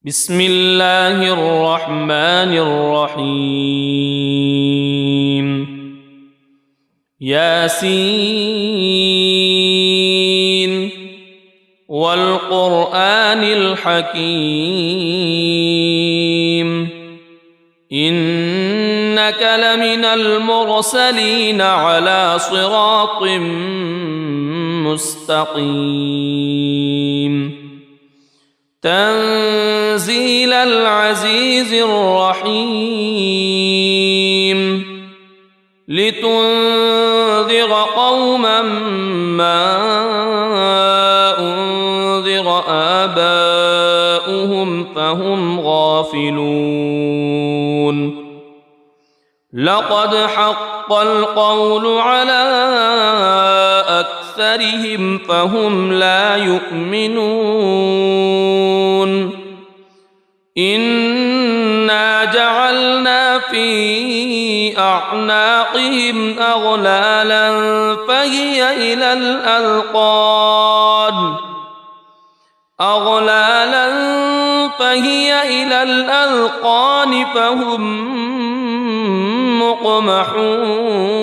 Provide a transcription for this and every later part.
بسم الله الرحمن الرحيم ياسين والقرآن الحكيم إنك لمن المرسلين على صراط مستقيم تنزيل العزيز الرحيم لتنذر قوما ما أنذر آباؤهم فهم غافلون لقد حق القول على أكثرهم فهم لا يؤمنون إنا جعلنا في أعناقهم أغلالا فهي إلى الأذقان فهم مقمحون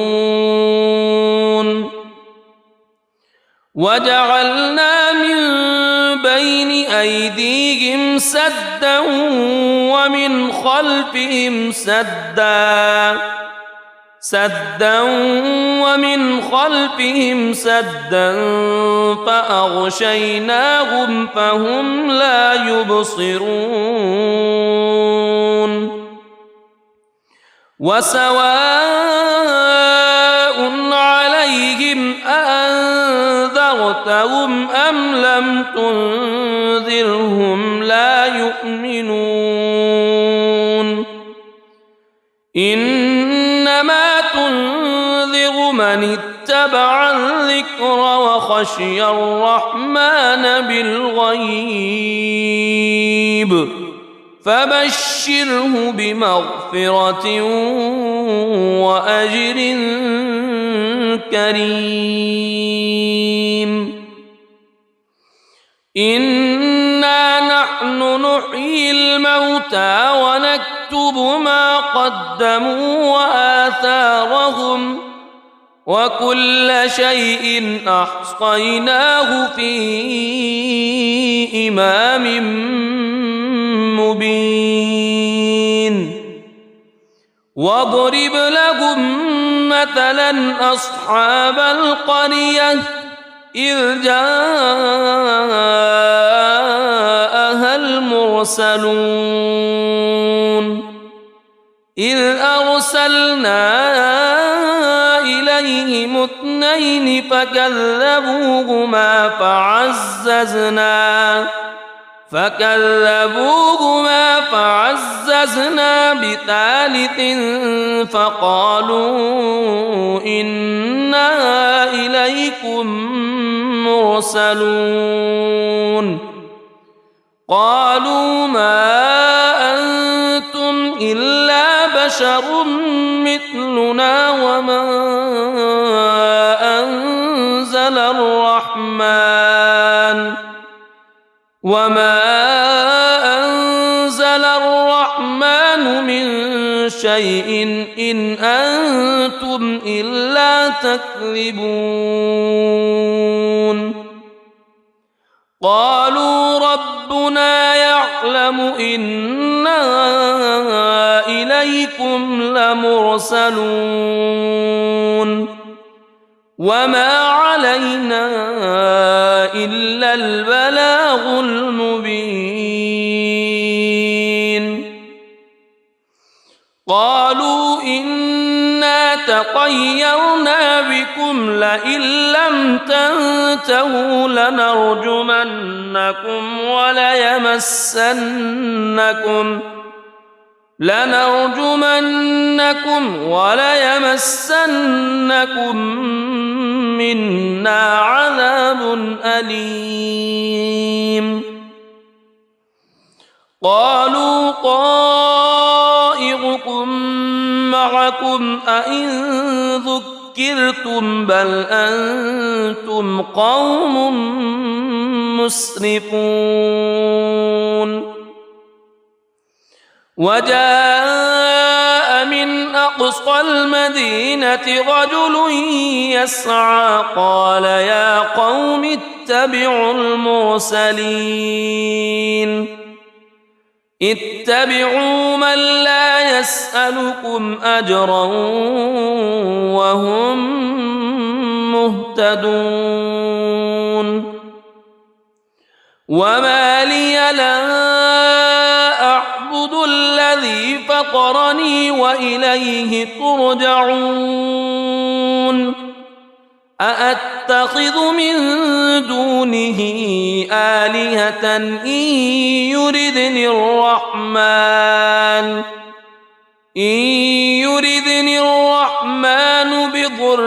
وجعلنا من بين أيديهم سدا ومن خلفهم سدا فأغشيناهم فهم لا يبصرون وسواء عليهم أأنذرتهم أم لم تنذرهم لا يؤمنون إنما تنذر من اتبع الذكر وخشي الرحمن بالغيب فبشره بمغفرة وأجر كريم إنا نحن نحيي الموتى ونكتب ما قدموا وآثارهم وكل شيء أحصيناه في إمام مبين واضرب لهم مثلا أصحاب القرية إذ جاءها المرسلون إذ أرسلنا إليهم اثنين فكذبوهما فعززنا بثالث فقالوا إنا إليكم مرسلون قالوا ما أنتم إلا بشر مثلنا وما أنزل الرحمن من شيء إن أنتم إلا تكذبون قالوا ربنا يعلم إنا إليكم لمرسلون وما علينا إلا البلاغ المبين قالوا إنا تطيرنا بكم لئن لم تنتهوا لنرجمنكم وليمسنكم منا عذاب أليم قالوا طائركم معكم أئن ذكرتم بل أنتم قوم مسرفون وجاء من أقصى المدينة رجل يسعى قال يا قوم اتبعوا المرسلين اتبعوا من لا يسألكم أجرا وهم مهتدون وما لي لا أعبد الذي فطرني وإليه ترجعون أأتخذ من دونه آلهة إن يردني الرحمن بضر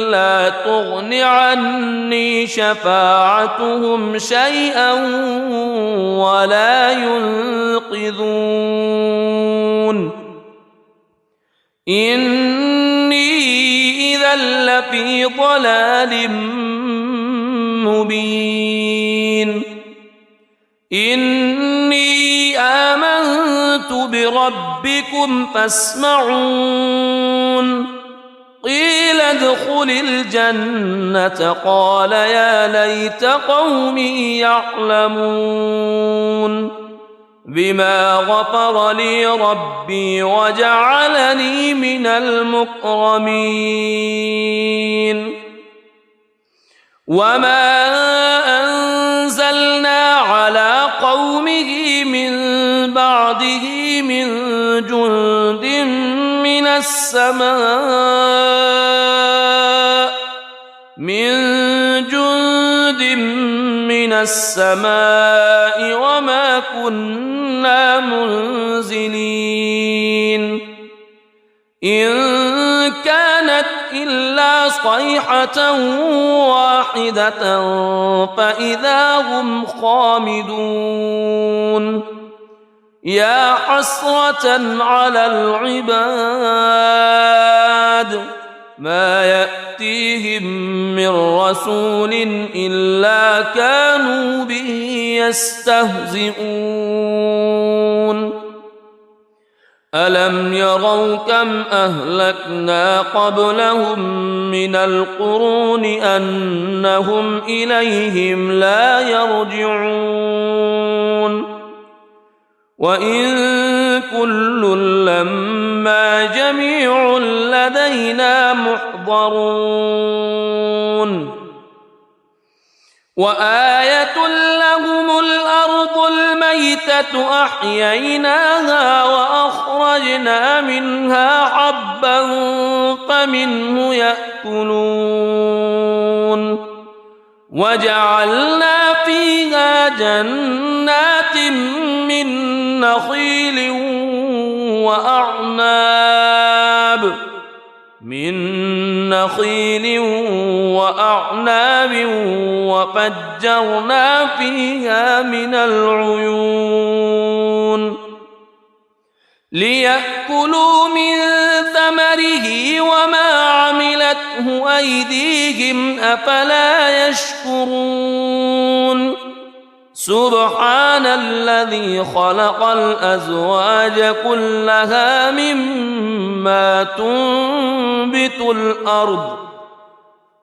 لا تغن عني شفاعتهم شيئا ولا ينقذون إني إذا لفي ضلال مبين إني آمنت بربكم فاسمعون قيل ادخل الجنة قال يا ليت قومي يعلمون بما غفر لي ربي وجعلني من المكرمين وما أنزلنا على قومه من بعده من جند من السماء وما كنا منزلين إن كانت إلا صيحة واحدة فإذا هم خامدون يا حسرة على العباد ما يأتيهم من رسول إلا كانوا به يستهزئون ألم يروا كم أهلكنا قبلهم من القرون أنهم إليهم لا يرجعون وإن كل لما جميع لدينا محضرون وآية لهم الأرض الميتة أحييناها وأخرجنا منها حبا فمنه يأكلون وجعلنا فيها جنات من نخيل وأعناب وفجرنا فيها من العيون ليأكلوا من ثمره وما عملته أيديهم أفلا يشكرون سبحان الذي خلق الأزواج كلها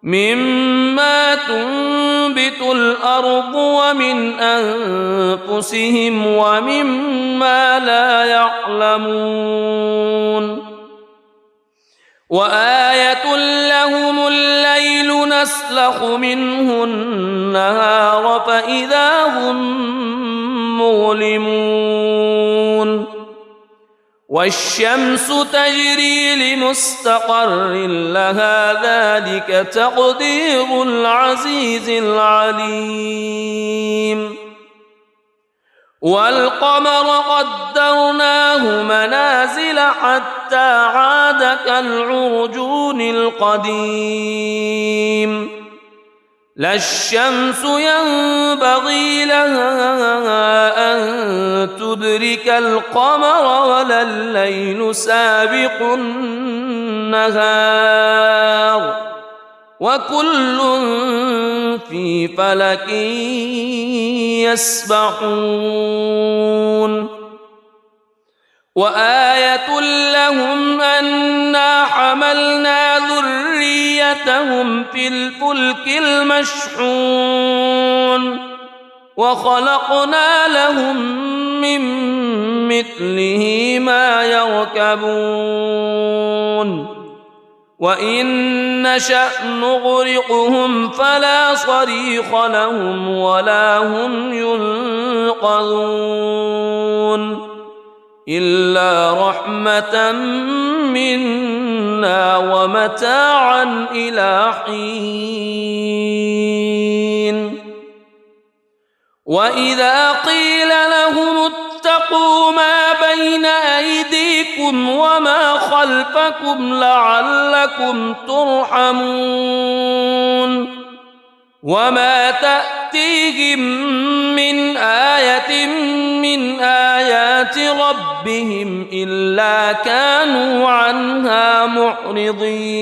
مما تنبت الأرض ومن أنفسهم ومما لا يعلمون وآية لهم الليل نسلخ منه النهار فإذا هم مظلمون والشمس تجري لمستقر لها ذلك تقدير العزيز العليم والقمر قدرناه منازل حتى عاد كالعرجون القديم لا الشمس ينبغي لها أن تدرك القمر ولا الليل سابق النهار وكل في فلك يسبحون وآية لهم أنا حملنا ذريتهم في الفلك المشحون وخلقنا لهم من مثله ما يركبون وإن نشأ نغرقهم فلا صريخ لهم ولا هم ينقذون إلا رحمة منا ومتاعا إلى حين وإذا قيل لهم اتقوا ما بين أيديكم وما خلفكم لعلكم ترحمون وما تأتيهم من آية من آيات ربهم إلا كانوا عنها معرضين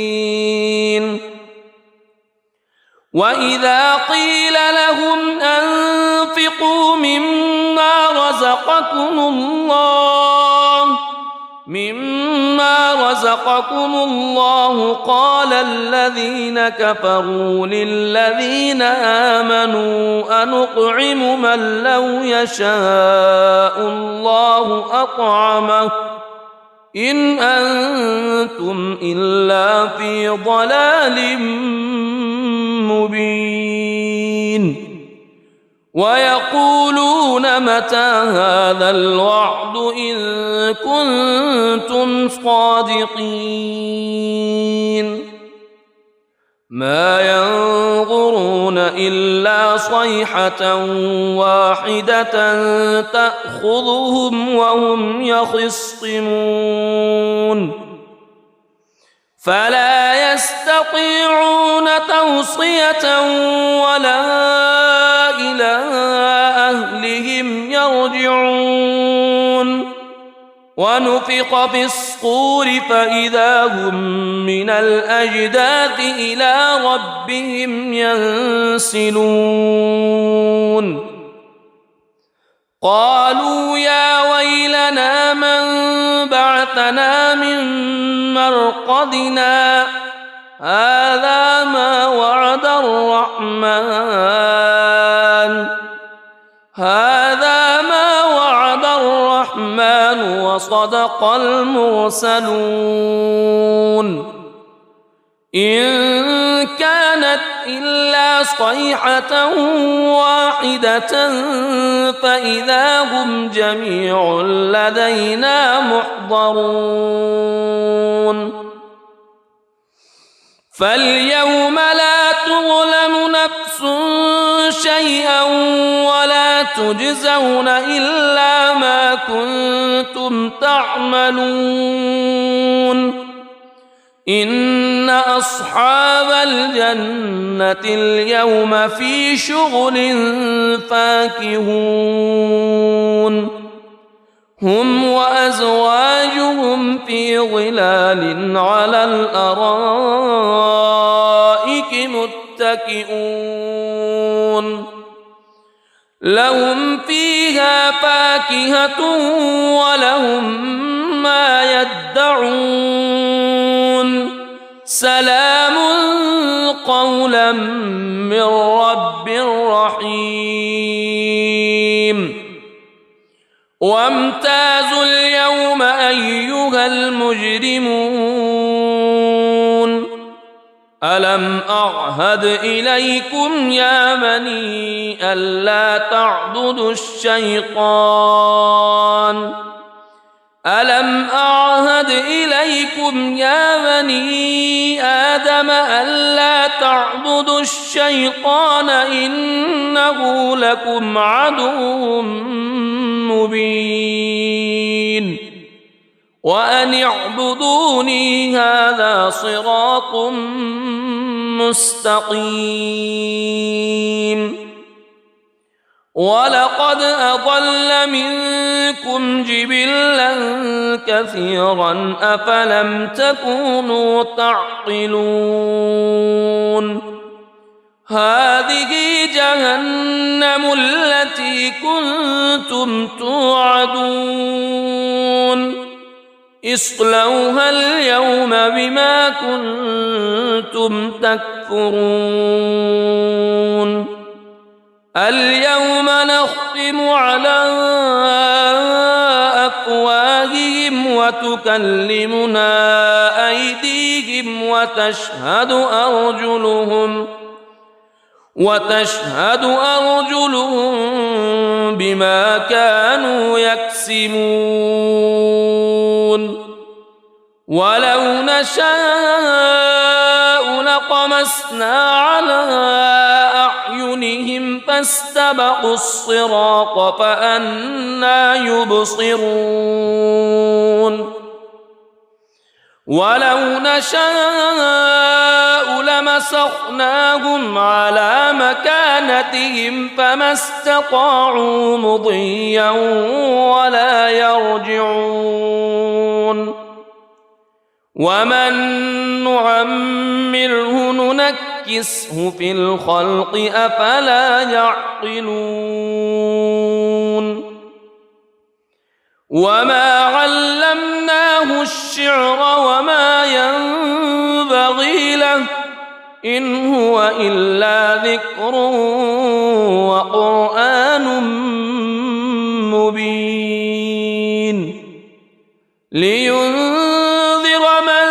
وإذا قيل لهم أنفقوا مما رزقكم الله قال الذين كفروا للذين آمنوا أنطعم من لو يشاء الله أطعمه إن أنتم إلا في ضلال مبين ويقولون متى هذا الوعد إن كنتم صادقين ما ينظرون إلا صيحة واحدة تأخذهم وهم يخصمون فلا يستطيعون توصية ولا إلى أهلهم يرجعون ونفخ في الصور فإذا هم من الأجداث إلى ربهم ينسلون قالوا يا ويلنا من بعثنا من مرقدنا هذا ما وعد الرحمن وصدق المرسلون إن كانت إلا صيحة واحدة فإذا هم جميع لدينا محضرون فاليوم لا تظلم نفس شيئا ولا تجزون إلا ما كنتم تعملون إن أصحاب الجنة اليوم في شغل فاكهون هم وأزواجهم في ظلال على الأرائك متكئون لهم فيها فاكهة ولهم ما يدعون سلام قولا من رب رحيم وامتازوا اليوم أيها المجرمون ألم أعهد إليكم يا بني ألا تعبدوا الشيطان ألم أعهد إليكم يا بني آدم ألا تعبدوا الشيطان إنه لكم عدو مبين وأن اعبدوني هذا صراط مستقيم ولقد أضل منكم جبلا كثيرا أفلم تكونوا تعقلون هذه جهنم التي كنتم توعدون اصلوها اليوم بما كنتم تكفرون اليوم نختم على أفواههم وتكلمنا أيديهم وتشهد أرجلهم بما كانوا يكسبون ولو نشاء لطمسنا على أعينهم فاستبقوا الصراط فأنى يبصرون ولو نشاء لمسخناهم على مكانتهم فما استطاعوا مضيا ولا يرجعون ومن نعمره ننكسه في الخلق أفلا يعقلون وما علمناه الشعر وما ينبغي له إن هو إلا ذكر وقرآن مبين لينذر من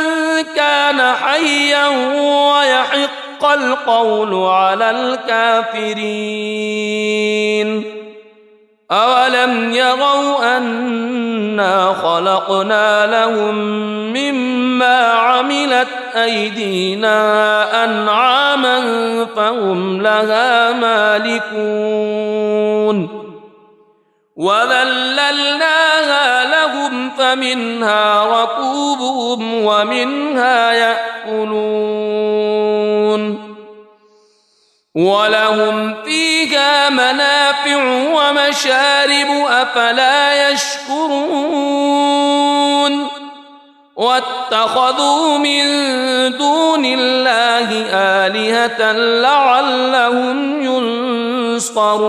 كان حيا ويحق القول على الكافرين أولم يروا أنا خلقنا لهم مما عملت أيدينا أنعاما فهم لها مالكون وذللناها لهم فمنها ركوبهم ومنها يأكلون ولهم فيها منافع ومشارب أفلا يشكرون واتخذوا من دون الله آلهة لعلهم ينصرون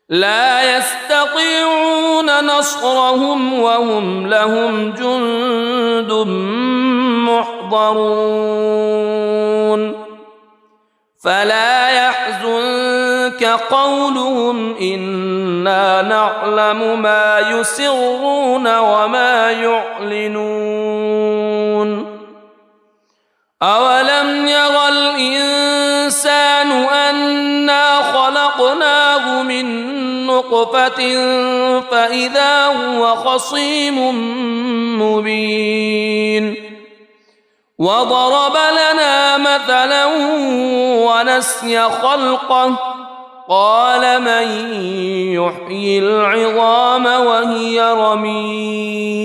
لا يستطيعون نصرهم وهم لهم جند محضرون فلا يحزنك قولهم إنا نعلم ما يسرون وما يعلنون أولم ير الإنسان أنا خلقناه من نطفة فإذا هو خصيم مبين وضرب لنا مثلا ونسي خلقه قال من يحيي العظام وهي رميم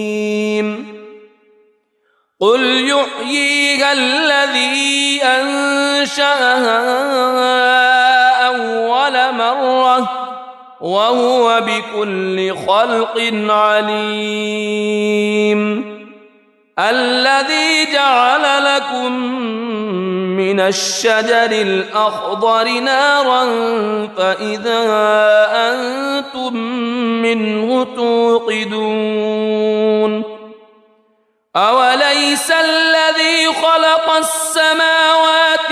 قل يحييها الذي أنشأها أول مرة وهو بكل خلق عليم الذي جعل لكم من الشجر الأخضر نارا فإذا أنتم منه توقدون أوليس الذي خلق السماوات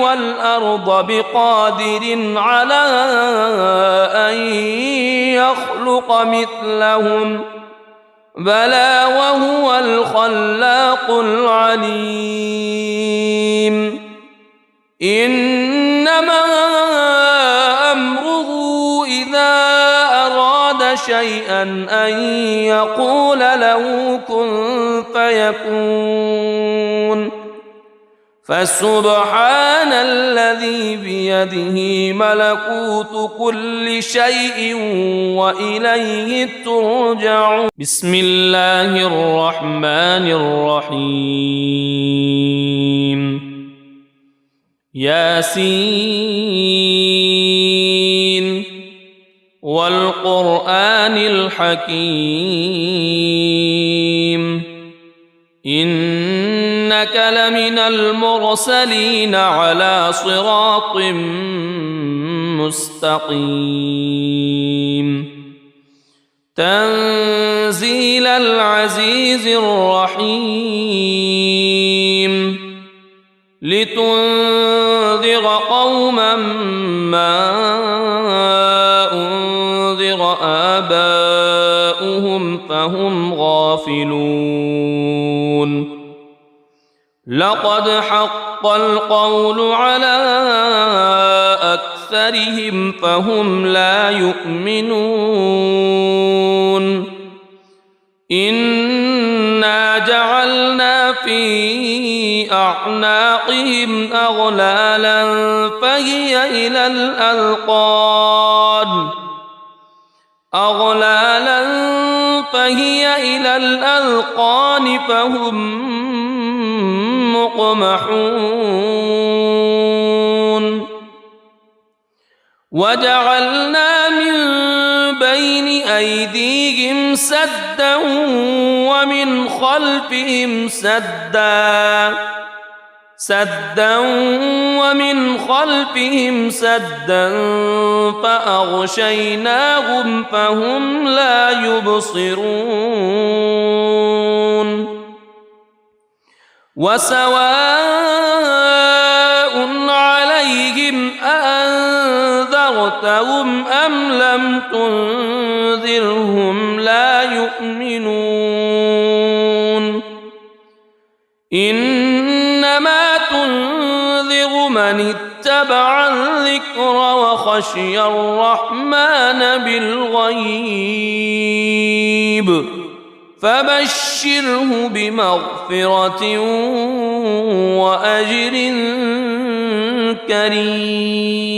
والأرض بقادر على أن يخلق مثلهم بلى وهو الخلاق العليم إنما أمره إذا أراد شيئا أن يقول له كن فيكون فسبحان الذي بيده ملكوت كل شيء وإليه ترجعون بسم الله الرحمن الرحيم ياسين والقرآن الحكيم إنك إنك لمن المرسلين على صراط مستقيم تنزيل العزيز الرحيم لتنذر قوما ما أنذر آباؤهم فهم غافلون لقد حق القول على أكثرهم فهم لا يؤمنون إنا جعلنا في أعناقهم أغلالا فهي إلى الأذقان فهم مقمحون وجعلنا من بين أيديهم سدا ومن خلفهم سدا فأغشيناهم فهم لا يبصرون وسواء عليهم أأنذرتهم أم لم تنذرهم لا يؤمنون إنما تنذر من اتبع الذكر وخشي الرحمن بالغيب فبشره بمغفرة وأجر كريم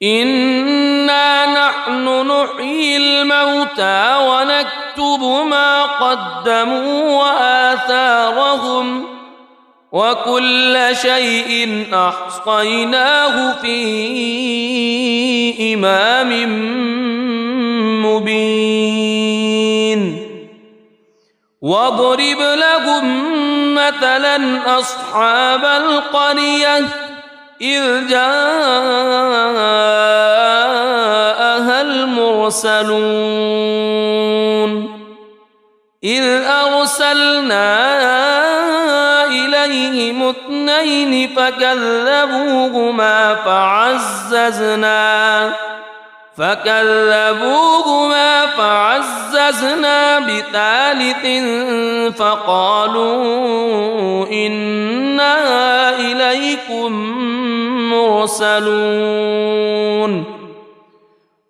إنا نحن نحيي الموتى ونكتب ما قدموا وآثارهم وكل شيء أحصيناه في إمام مبين واضرب لهم مثلا أصحاب القرية إذ جاءها المرسلون إذ أرسلنا إليهم اثنين فكذبوهما فعززنا بثالث فقالوا إنا إليكم مرسلون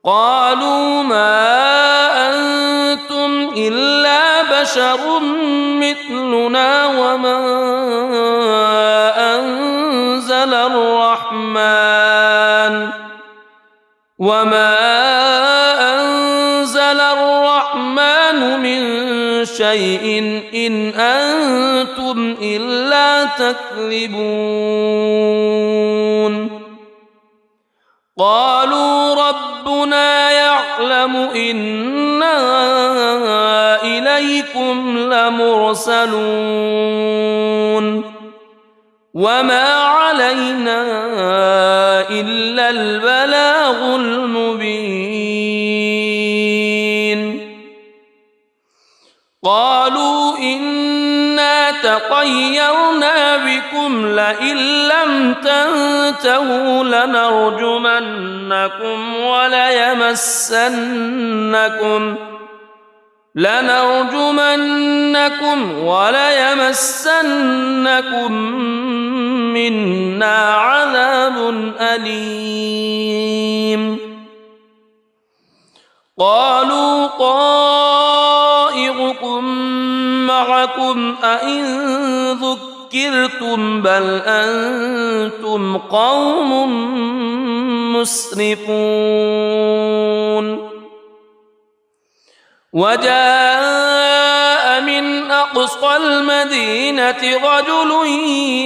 قالوا ما أنتم إلا بشر مثلنا وما أنزل الرحمن من شيء إن أنتم إلا تكذبون قالوا ربنا يعلم إنا إليكم لمرسلون وما علينا إلا البلاغ المبين قالوا إنا تطيرنا بكم لئن لم تنتهوا لنرجمنكم وليمسنكم منا عذاب أليم قالوا طائركم معكم أئن ذكرتم بل أنتم قوم مسرفون وجاء من أقصى المدينة رجل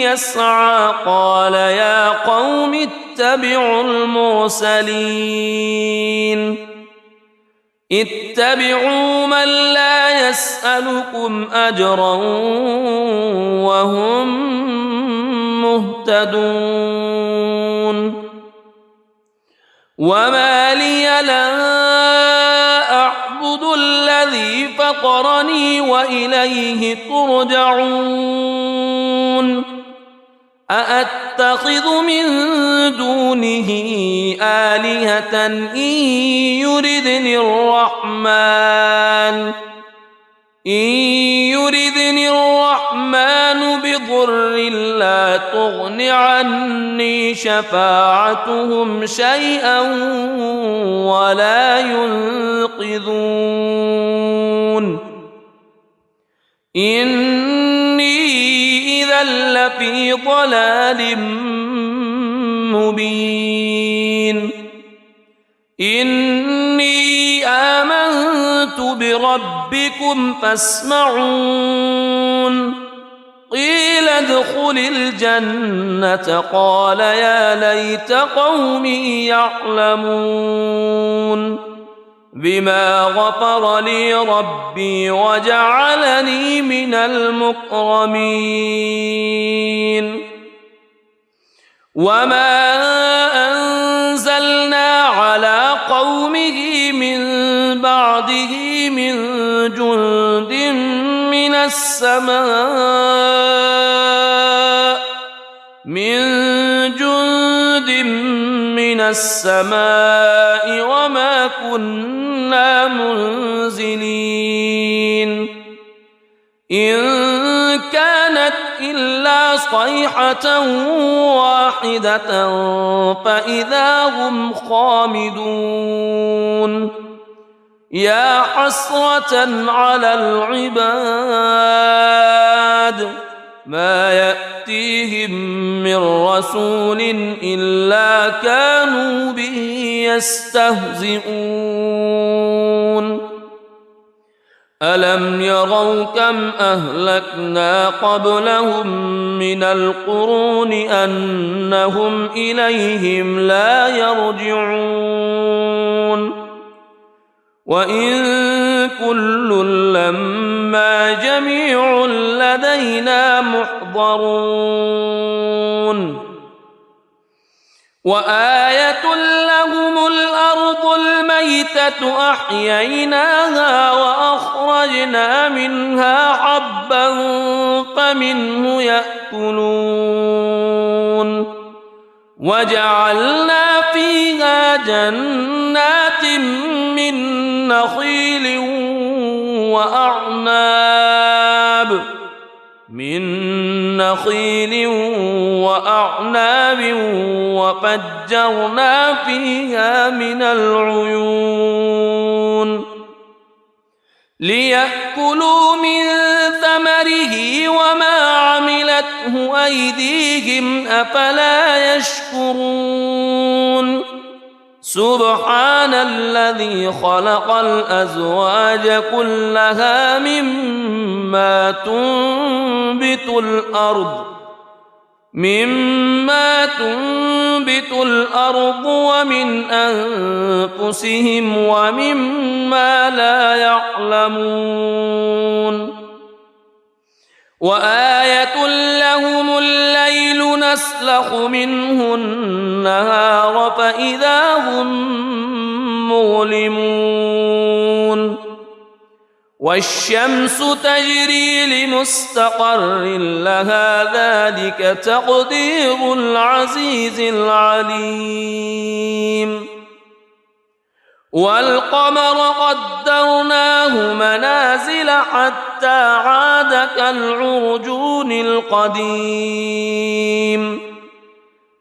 يسعى قال يا قوم اتبعوا المرسلين اتبعوا من لا يسألكم أجرا وهم مهتدون وما لي لا أعبد الذي فطرني وإليه ترجعون أأتخذ من دونه آلهة إن يردني الرحمن بضر لا تغن عني شفاعتهم شيئا ولا ينقذون إني إذا لفي ضلال مبين إني آمنت بربكم فاسمعون قيل ادخل الجنة قال يا ليت قومي يعلمون بما غفر لي ربي وجعلني من المكرمين وما أنزلنا على قومه من بعده من جند من السماء وما كنا منزلين إن كانت إلا صيحة واحدة فإذا هم خامدون يا حسرة على العباد ما يأتيهم من رسول إلا كانوا به يستهزئون ألم يروا كم أهلكنا قبلهم من القرون أنهم إليهم لا يرجعون وإن كل لما جميع لدينا محضرون وآية لهم الأرض الميتة أحييناها وأخرجنا منها حبا فمنه يأكلون وجعلنا فيها جنات من نخيل وأعناب وفجرنا فيها من العيون ليأكلوا من ثمره وما عملته أيديهم أفلا يشكرون سبحان الذي خلق الأزواج كلها مما تنبت الأرض ومن أنفسهم ومما لا يعلمون وآية لهم الليل نسلخ منه النهار فإذا هم مظلمون والشمس تجري لمستقر لها ذلك تقدير العزيز العليم والقمر قدرناه منازل حتى عاد كالعرجون القديم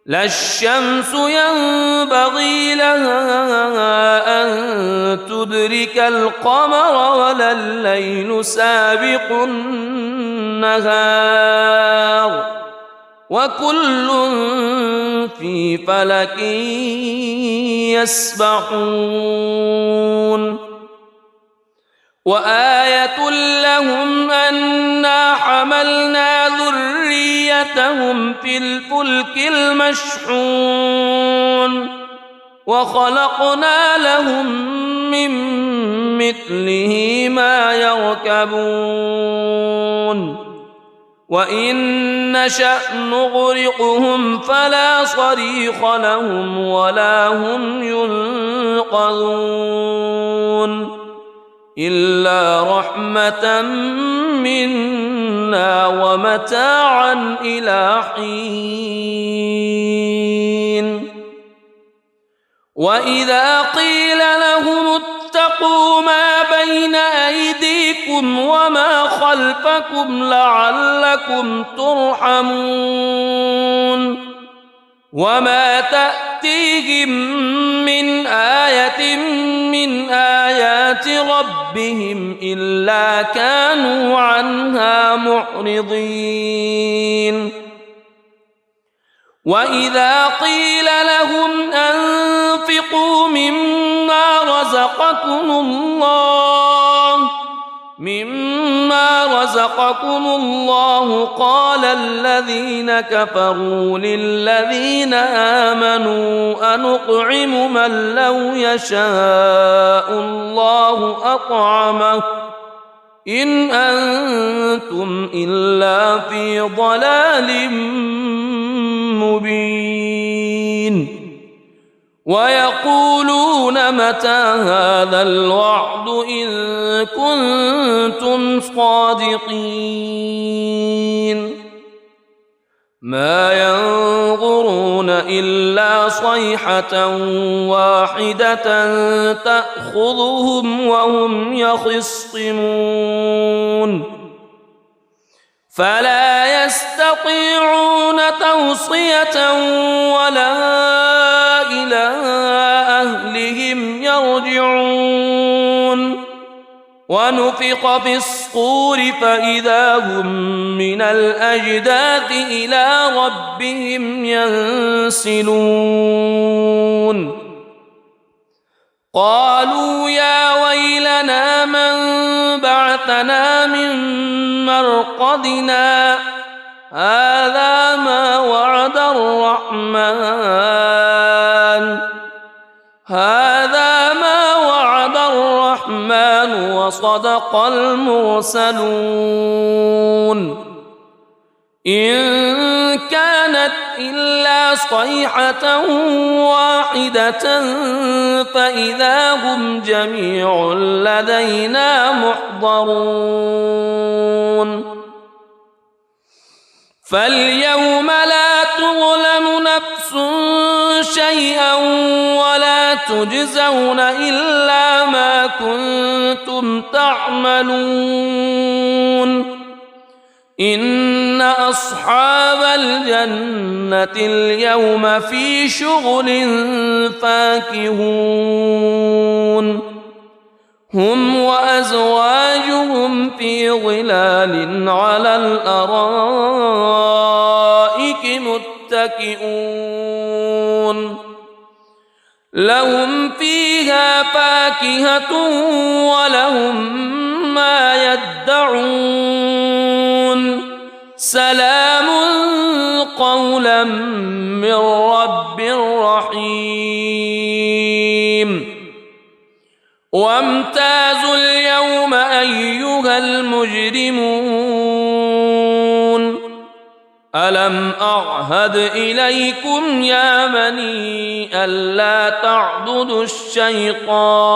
لا الشمس ينبغي لها أن تدرك القمر ولا الليل سابق النهار وكل في فلك يسبحون وآية لهم أنا حملنا ذريتهم في الفلك المشحون وخلقنا لهم من مثله ما يركبون وإن نشأ نغرقهم فلا صريخ لهم ولا هم ينقذون إلا رحمة منا ومتاعا إلى حين وإذا قيل لهم اتقوا ما بين أيديكم وما خلفكم لعلكم ترحمون وما تأتيهم من آية من آيات ربهم إلا كانوا عنها معرضين وإذا قيل لهم أنفقوا مما رزقكم الله قال الذين كفروا للذين آمنوا أنطعم من لو يشاء الله أطعمه إن أنتم إلا في ضلال مبين ويقولون متى هذا الوعد إن كنتم صادقين ما ينظرون إلا صيحة واحدة تأخذهم وهم يخصمون فلا يستطيعون توصية ولا إلى أهلهم يرجعون ونفخ في الصور فإذا هم من الأجداث إلى ربهم ينسلون قالوا يا ويلنا من بعثنا من مرقدنا هذا ما وعد الرحمن وصدق المرسلون إن كانت إلا صيحة واحدة فإذا هم جميع لدينا محضرون فاليوم لا تظلم نفس شيئا ولا تجزون إلا ما كنتم تعملون إن أصحاب الجنة اليوم في شغل فاكهون هم وأزواجهم في ظلال على الأرائك متكئون لهم فيها فاكهة ولهم ما يدعون سلام قولا من رب رحيم وامتازوا اليوم أيها المجرمون ألم أعهد إليكم يا بني ألا تعبدوا الشيطان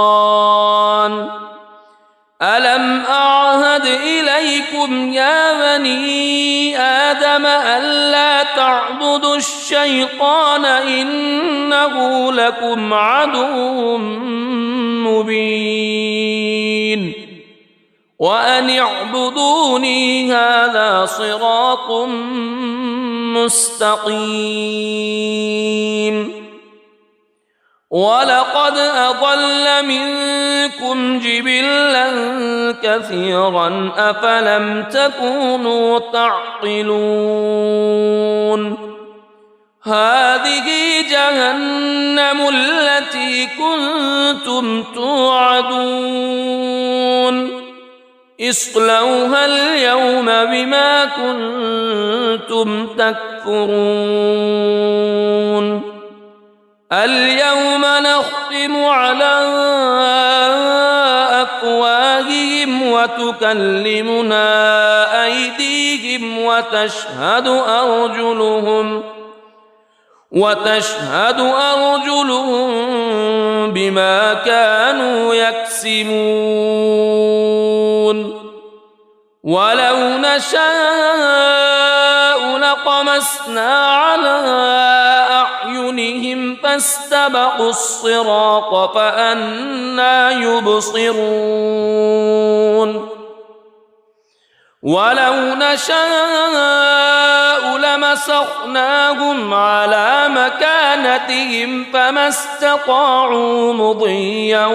ألم أعهد إليكم يا بني آدم ألا تعبدوا الشيطان إنه لكم عدو مبين وأن اعبدوني هذا صراط مستقيم ولقد أضل منكم جبلا كثيرا أفلم تكونوا تعقلون هذه جهنم التي كنتم توعدون اصلوها اليوم بما كنتم تكفرون اليوم نختم على وتكلمنا أيديهم وتشهد أرجلهم بما كانوا يكسبون ولو نشاء لطمسنا على أعينهم فاستبقوا الصراط فأنى يبصرون ولو نشاء لمسخناهم على مكانتهم فما استطاعوا مضيا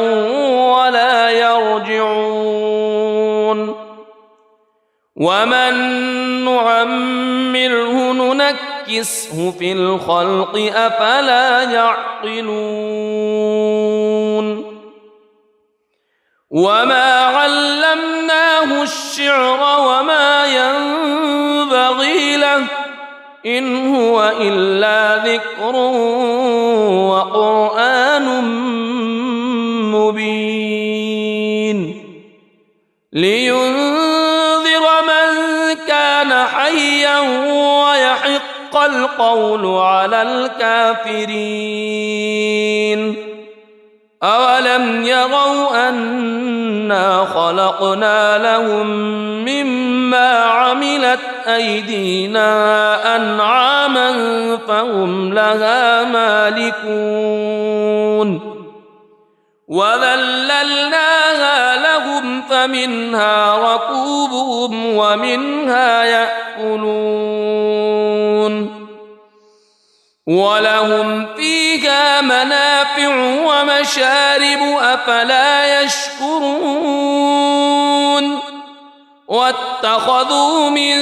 ولا يرجعون ومن نعمره ننكسه في الخلق أفلا يعقلون وما علمناه الشعر وما ينبغي له إن هو إلا ذكر وقرآن مبين لينذر من كان حيا ويحق القول على الكافرين أولم يروا أنا خلقنا لهم مما عملت أيدينا أنعاما فهم لها مالكون وذللناها لهم فمنها ركوبهم ومنها يأكلون ولهم فيها منافع ومشارب أفلا يشكرون واتخذوا من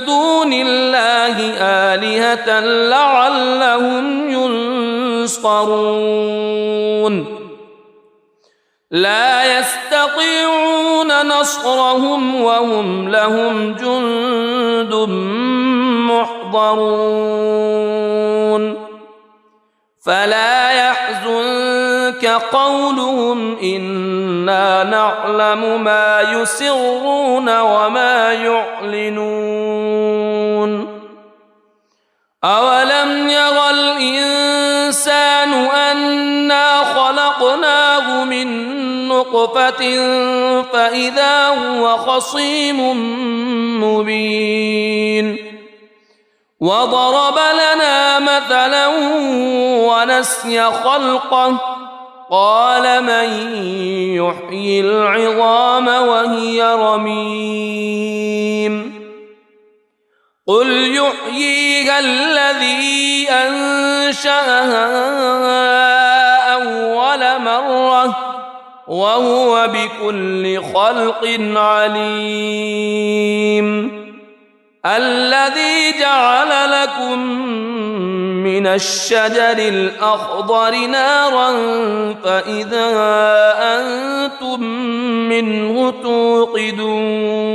دون الله آلهة لعلهم ينصرون لا يستطيعون نصرهم وهم لهم جند محضرون فلا يحزنك قولهم إنا نعلم ما يسرون وما يعلنون أولم ير الإنسان أنا خلقناه من نطفة فإذا هو خصيم مبين وضرب لنا مثلا ونسي خلقه قال من يحيي العظام وهي رميم قل يحييها الذي أنشأها أول مرة وهو بكل خلق عليم الذي جعل لكم من الشجر الأخضر نارا فإذا أنتم منه توقدون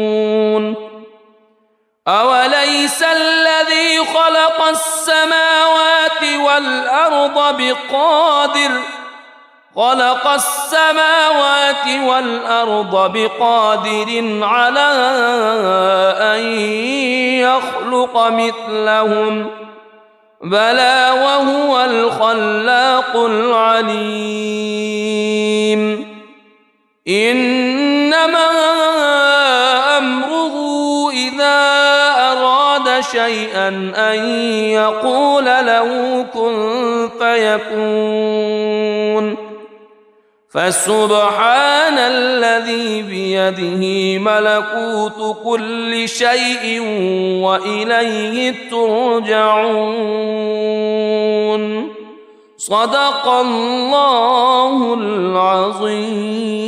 أوليس الذي خلق السماوات والأرض بقادر على أن يخلق مثلهم بلى وهو الخلاق العليم إنما أمره إذا أراد شيئا أن يقول له كن فيكون فسبحان الذي بيده ملكوت كل شيء وإليه ترجعون صدق الله العظيم.